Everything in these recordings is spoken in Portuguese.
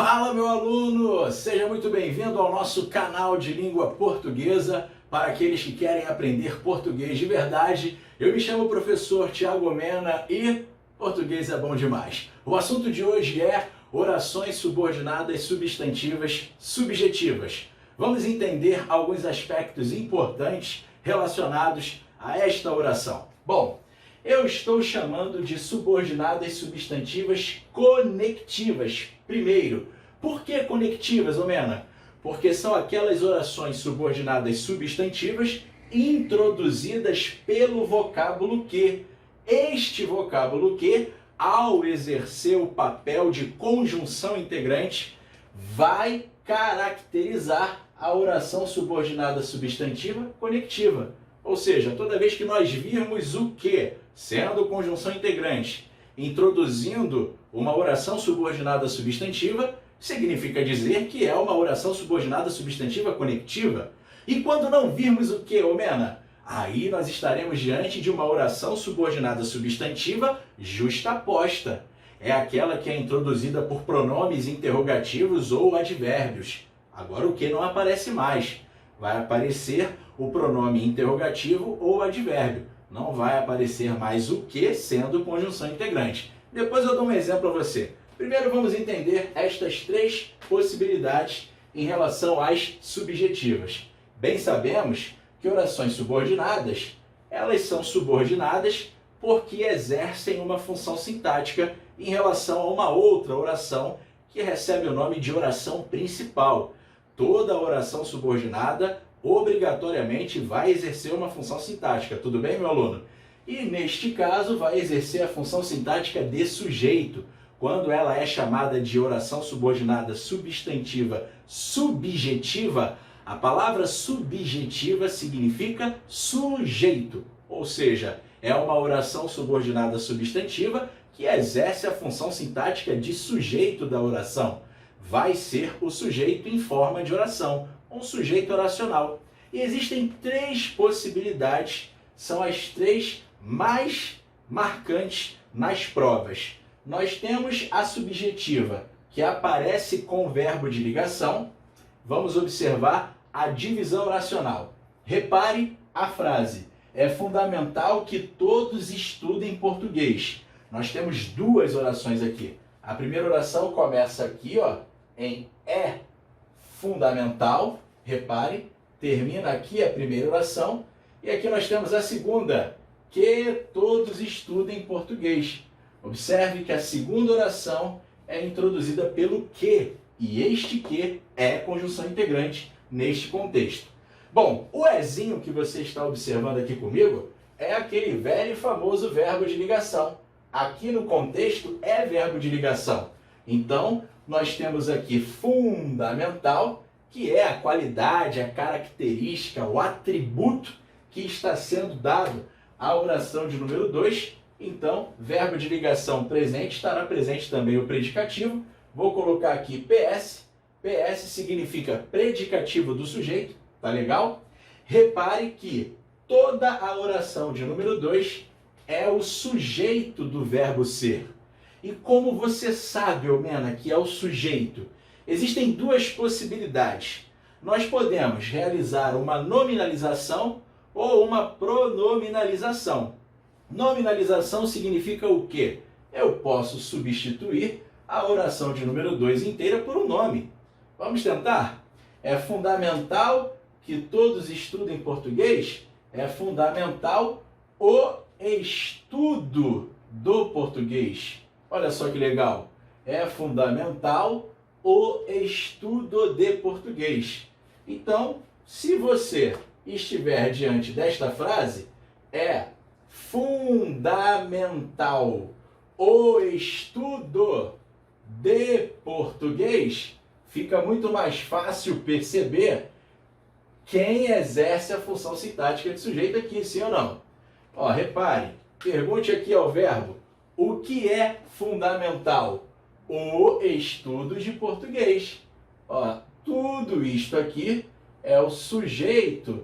Fala, meu aluno! Seja muito bem-vindo ao nosso canal de língua portuguesa para aqueles que querem aprender português de verdade. Eu me chamo o professor Thiago Mena e português é bom demais. O assunto de hoje é orações subordinadas substantivas subjetivas. Vamos entender alguns aspectos importantes relacionados a esta oração. Bom, eu estou chamando de subordinadas substantivas conectivas. Primeiro, por que conectivas, Mena? Porque são aquelas orações subordinadas substantivas introduzidas pelo vocábulo que. Este vocábulo que, ao exercer o papel de conjunção integrante, vai caracterizar a oração subordinada substantiva conectiva. Ou seja, toda vez que nós virmos o que, sendo conjunção integrante, introduzindo uma oração subordinada substantiva, significa dizer que é uma oração subordinada substantiva conectiva. E quando não virmos o que, Mena? Aí nós estaremos diante de uma oração subordinada substantiva justaposta. É aquela que é introduzida por pronomes interrogativos ou advérbios. Agora o que não aparece mais. Vai aparecer o pronome interrogativo ou advérbio. Não vai aparecer mais o que sendo conjunção integrante. Depois eu dou um exemplo a você. Primeiro vamos entender estas três possibilidades em relação às subjetivas. Bem sabemos que orações subordinadas, elas são subordinadas porque exercem uma função sintática em relação a uma outra oração que recebe o nome de oração principal. Toda oração subordinada obrigatoriamente vai exercer uma função sintática, tudo bem, meu aluno? E neste caso vai exercer a função sintática de sujeito, quando ela é chamada de oração subordinada substantiva subjetiva. A palavra subjetiva significa sujeito, ou seja, é uma oração subordinada substantiva que exerce a função sintática de sujeito da oração. Vai ser o sujeito em forma de oração, um sujeito oracional. E existem três possibilidades, são as três mais marcantes nas provas. Nós temos a subjetiva, que aparece com o verbo de ligação. Vamos observar a divisão oracional. Repare a frase. É fundamental que todos estudem português. Nós temos duas orações aqui. A primeira oração começa aqui, em é fundamental. Repare, termina aqui a primeira oração. E aqui nós temos a segunda, que todos estudem português. Observe que a segunda oração é introduzida pelo que, e este que é conjunção integrante neste contexto. Bom, o ezinho que você está observando aqui comigo é aquele velho e famoso verbo de ligação. Aqui no contexto é verbo de ligação. Então, nós temos aqui fundamental, que é a qualidade, a característica, o atributo que está sendo dado à oração de número 2. Então, verbo de ligação presente, estará presente também o predicativo. Vou colocar aqui PS. PS significa predicativo do sujeito, tá legal? Repare que toda a oração de número 2 é o sujeito do verbo ser. E como você sabe, Mena, que é o sujeito? Existem duas possibilidades. Nós podemos realizar uma nominalização ou uma pronominalização. Nominalização significa o quê? Eu posso substituir a oração de número 2 inteira por um nome. Vamos tentar? É fundamental que todos estudem português? É fundamental o estudo do português. Olha só que legal. É fundamental o estudo de português. Então, se você estiver diante desta frase, é fundamental o estudo de português, fica muito mais fácil perceber quem exerce a função sintática de sujeito aqui, sim ou não? Repare, pergunte aqui ao verbo, o que é fundamental? O estudo de português. Tudo isto aqui é o sujeito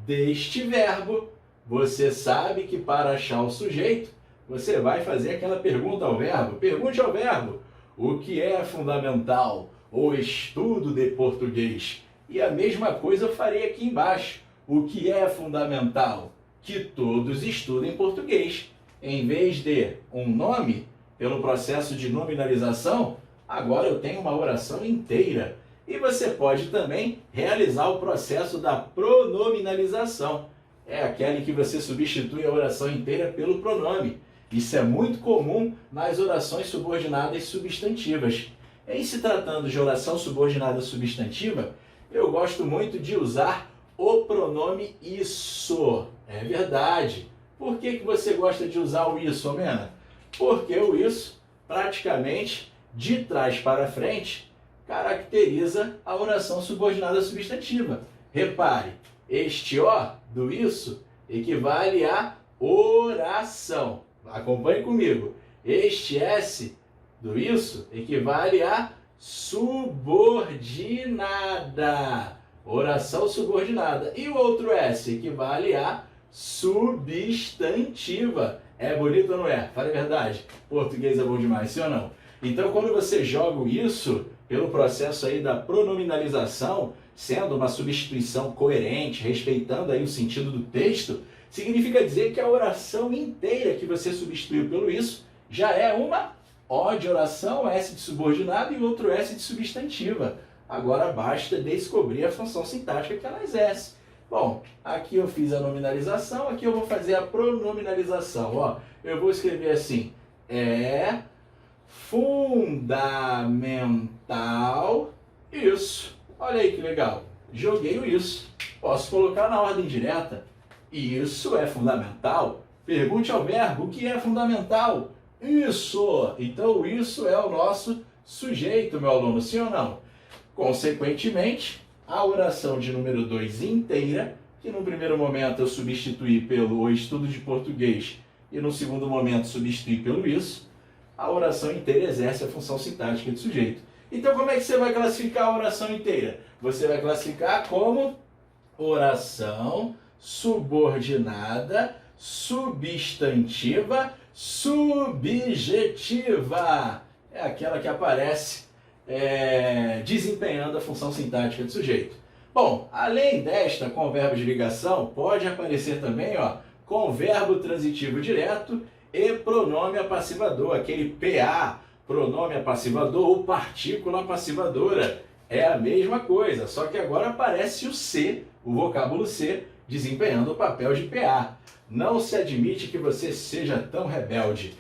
deste verbo. Você sabe que para achar o sujeito, você vai fazer aquela pergunta ao verbo. Pergunte ao verbo, o que é fundamental? o estudo de português. E a mesma coisa eu farei aqui embaixo. O que é fundamental? Que todos estudem português. Em vez de um nome, pelo processo de nominalização, agora eu tenho uma oração inteira. E você pode também realizar o processo da pronominalização. É aquele que você substitui a oração inteira pelo pronome. Isso é muito comum nas orações subordinadas substantivas. Em se tratando de oração subordinada substantiva, eu gosto muito de usar o pronome isso. É verdade. Por que você gosta de usar o isso, Mena? Porque o isso, praticamente, de trás para frente, caracteriza a oração subordinada substantiva. Repare, este O do isso equivale a oração. Acompanhe comigo. Este S do isso equivale a subordinada. Oração subordinada. E o outro S equivale a substantiva. É bonito ou não é? Fala a verdade. Português é bom demais, sim ou não? Então, quando você joga o isso pelo processo aí da pronominalização, sendo uma substituição coerente, respeitando aí o sentido do texto, significa dizer que a oração inteira que você substituiu pelo isso já é uma O de oração, S de subordinado e outro S de substantiva. Agora basta descobrir a função sintática que ela exerce. Bom, aqui eu fiz a nominalização, aqui eu vou fazer a pronominalização. Ó, eu vou escrever assim, é fundamental isso. Olha aí que legal. Joguei o isso. Posso colocar na ordem direta. Isso é fundamental? Pergunte ao verbo, o que é fundamental? Isso! Então, isso é o nosso sujeito, meu aluno, sim ou não? Consequentemente, a oração de número 2 inteira, que no primeiro momento eu substituí pelo o estudo de português e no segundo momento substituí pelo isso, a oração inteira exerce a função sintática de sujeito. Então, como é que você vai classificar a oração inteira? Você vai classificar como oração subordinada, substantiva, subjetiva. É aquela que aparece desempenhando a função sintática de sujeito. Bom, além desta com verbo de ligação, pode aparecer também com verbo transitivo direto e pronome apassivador, aquele PA, pronome apassivador ou partícula apassivadora. É a mesma coisa, só que agora aparece o C, o vocábulo C, desempenhando o papel de PA. Não se admite que você seja tão rebelde.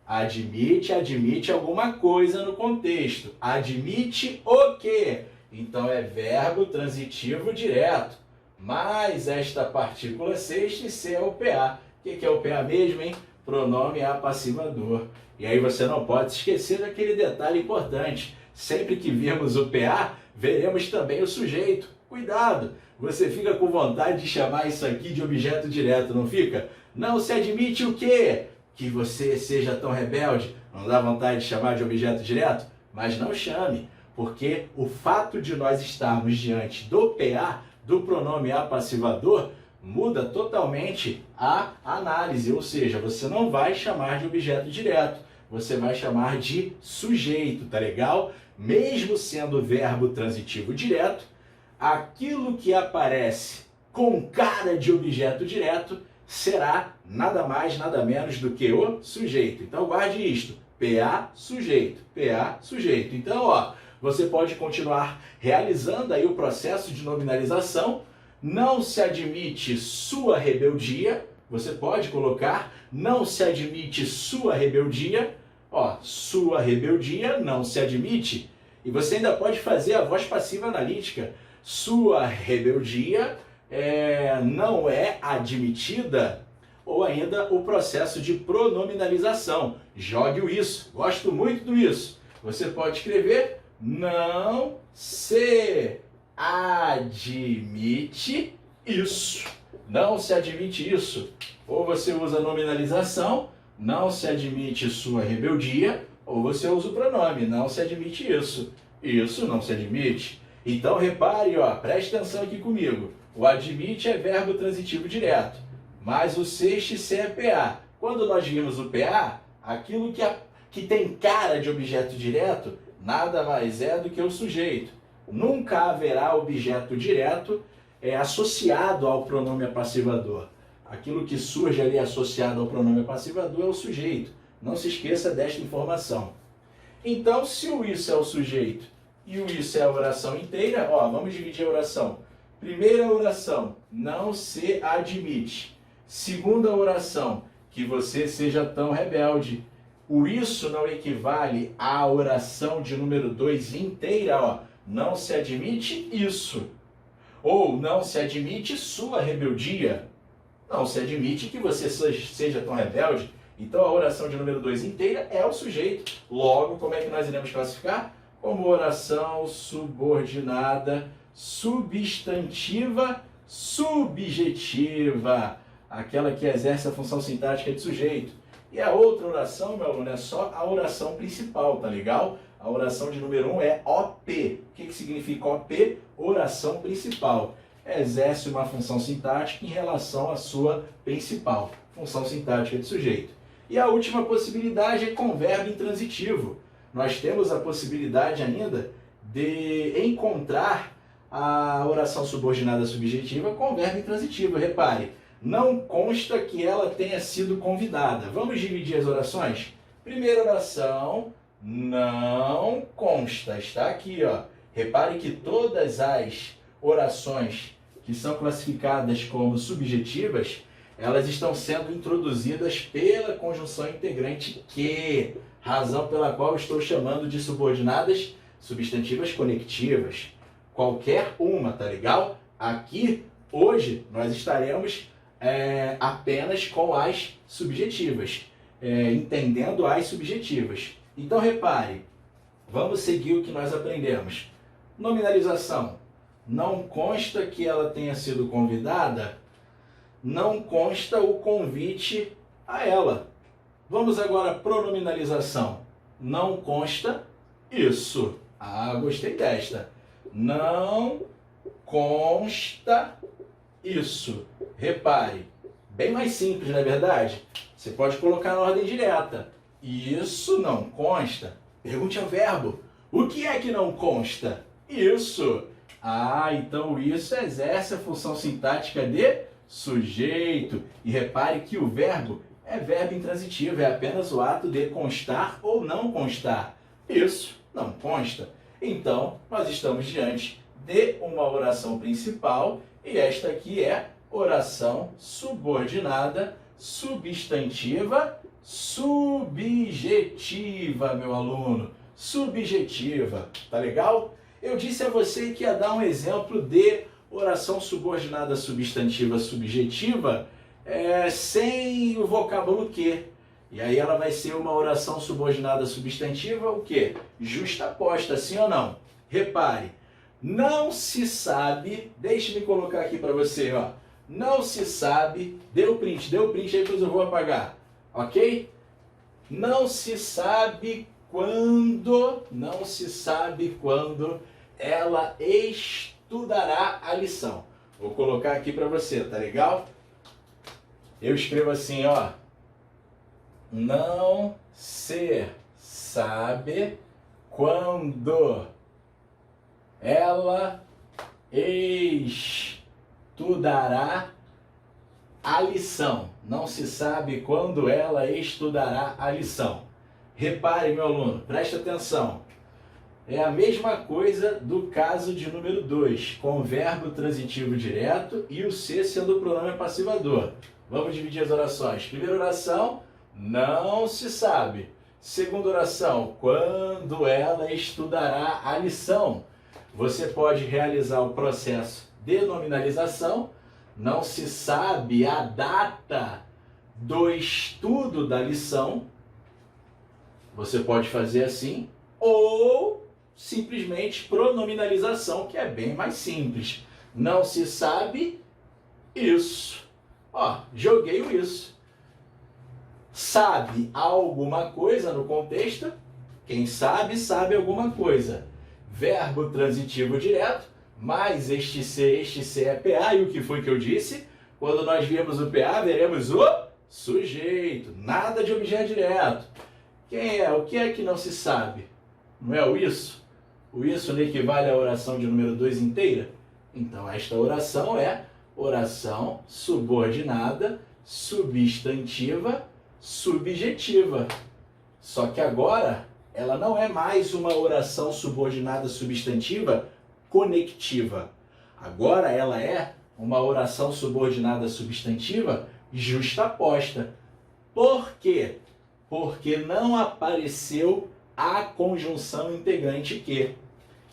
Admite alguma coisa no contexto. Admite o quê? Então é verbo transitivo direto. Mas esta partícula C, este C é o PA. O que é o PA mesmo, hein? Pronome apassivador. E aí você não pode se esquecer daquele detalhe importante. Sempre que virmos o PA, veremos também o sujeito. Cuidado! Você fica com vontade de chamar isso aqui de objeto direto, não fica? Não se admite o quê? Que você seja tão rebelde. Não dá vontade de chamar de objeto direto? Mas não chame, porque o fato de nós estarmos diante do PA, do pronome apassivador, muda totalmente a análise, ou seja, você não vai chamar de objeto direto, você vai chamar de sujeito, tá legal? Mesmo sendo verbo transitivo direto, aquilo que aparece com cara de objeto direto será nada mais, nada menos do que o sujeito. Então guarde isto, PA, sujeito, PA, sujeito. Então, você pode continuar realizando aí o processo de nominalização. Não se admite sua rebeldia, você pode colocar, não se admite sua rebeldia, sua rebeldia não se admite. E você ainda pode fazer a voz passiva analítica, sua rebeldia não é admitida, ou ainda o processo de pronominalização. Jogue o isso, gosto muito do isso. Você pode escrever, não se admite isso. Não se admite isso. Ou você usa a nominalização, não se admite sua rebeldia, ou você usa o pronome, não se admite isso. Isso não se admite. Então repare, preste atenção aqui comigo. O admite é verbo transitivo direto, mas o sexto C é PA. Quando nós vimos o PA, aquilo que tem cara de objeto direto nada mais é do que o sujeito. Nunca haverá objeto direto associado ao pronome apassivador. Aquilo que surge ali associado ao pronome apassivador é o sujeito. Não se esqueça desta informação. Então, se o isso é o sujeito e o isso é a oração inteira, ó, vamos dividir a oração. Primeira oração, não se admite. Segunda oração, que você seja tão rebelde. O isso não equivale à oração de número 2 inteira, ó. Não se admite isso. Ou não se admite sua rebeldia. Não se admite que você seja tão rebelde. Então a oração de número 2 inteira é o sujeito. Logo, como é que nós iremos classificar? Como oração subordinada, substantiva, subjetiva. Aquela que exerce a função sintática de sujeito. E a outra oração, meu aluno, é só a oração principal, tá legal? A oração de número 1 é OP. O que significa OP? Oração principal. Exerce uma função sintática em relação à sua principal, função sintática de sujeito. E a última possibilidade é com verbo intransitivo. Nós temos a possibilidade ainda de encontrar a oração subordinada subjetiva com verbo intransitivo. Repare, não consta que ela tenha sido convidada. Vamos dividir as orações? Primeira oração, não consta. Está aqui, ó. Repare que todas as orações que são classificadas como subjetivas, elas estão sendo introduzidas pela conjunção integrante que, razão pela qual estou chamando de subordinadas substantivas conectivas. Qualquer uma, tá legal? Aqui, hoje, nós estaremos apenas com as subjetivas, entendendo as subjetivas. Então, repare, vamos seguir o que nós aprendemos. Nominalização. Não consta que ela tenha sido convidada, não consta o convite a ela. Vamos agora à pronominalização. Não consta isso. Ah, gostei desta. Não consta isso. Repare, bem mais simples, não é verdade? Você pode colocar na ordem direta. Isso não consta. Pergunte ao verbo. O que é que não consta? Isso. Ah, então isso exerce a função sintática de sujeito. E repare que o verbo é verbo intransitivo, é apenas o ato de constar ou não constar. Isso não consta. Então, nós estamos diante de uma oração principal e esta aqui é oração subordinada, substantiva, subjetiva, meu aluno. Subjetiva, tá legal? Eu disse a você que ia dar um exemplo de oração subordinada substantiva subjetiva sem o vocábulo que. E aí ela vai ser uma oração subordinada substantiva o quê? Justaposta, sim ou não? Repare, não se sabe, deixe-me colocar aqui para você, ó. Não se sabe, deu print aí depois eu vou apagar, ok? Não se sabe quando ela estudará a lição. Vou colocar aqui para você, tá legal? Eu escrevo assim, ó. Não se sabe quando ela estudará a lição. Não se sabe quando ela estudará a lição. Repare, meu aluno, preste atenção. É a mesma coisa do caso de número 2, com verbo transitivo direto e o se sendo o pronome apassivador. Vamos dividir as orações. Primeira oração, não se sabe. Segunda oração, quando ela estudará a lição. Você pode realizar o processo de nominalização. Não se sabe a data do estudo da lição. Você pode fazer assim, ou simplesmente pronominalização, que é bem mais simples. Não se sabe isso. Ó, joguei o isso. Sabe alguma coisa no contexto? Quem sabe, sabe alguma coisa. Verbo transitivo direto, mais este C é PA. E o que foi que eu disse? Quando nós virmos o PA, veremos o sujeito. Nada de objeto direto. Quem é? O que é que não se sabe? não é o isso? O isso não equivale à oração de número 2 inteira? Então esta oração é oração subordinada, substantiva, subjetiva. Só que agora ela não é mais uma oração subordinada substantiva conectiva. Agora ela é uma oração subordinada substantiva justaposta. Por quê? Porque não apareceu a conjunção integrante que.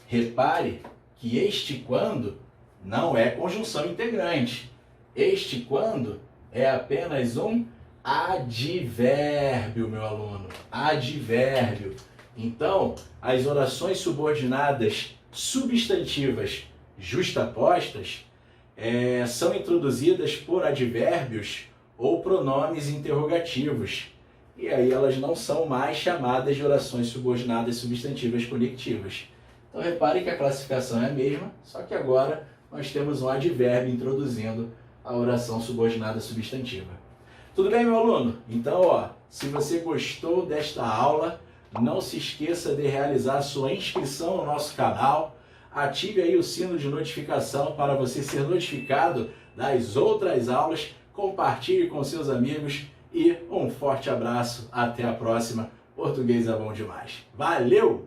Repare que este quando não é conjunção integrante. Este quando é apenas um advérbio, meu aluno. Advérbio. Então, as orações subordinadas substantivas justapostas são introduzidas por advérbios ou pronomes interrogativos. E aí elas não são mais chamadas de orações subordinadas substantivas conectivas. Então repare que a classificação é a mesma, só que agora nós temos um advérbio introduzindo a oração subordinada substantiva. Tudo bem, meu aluno? Então, se você gostou desta aula, não se esqueça de realizar a sua inscrição no nosso canal. Ative aí o sino de notificação para você ser notificado das outras aulas. Compartilhe com seus amigos e um forte abraço. Até a próxima. Português é bom demais. Valeu!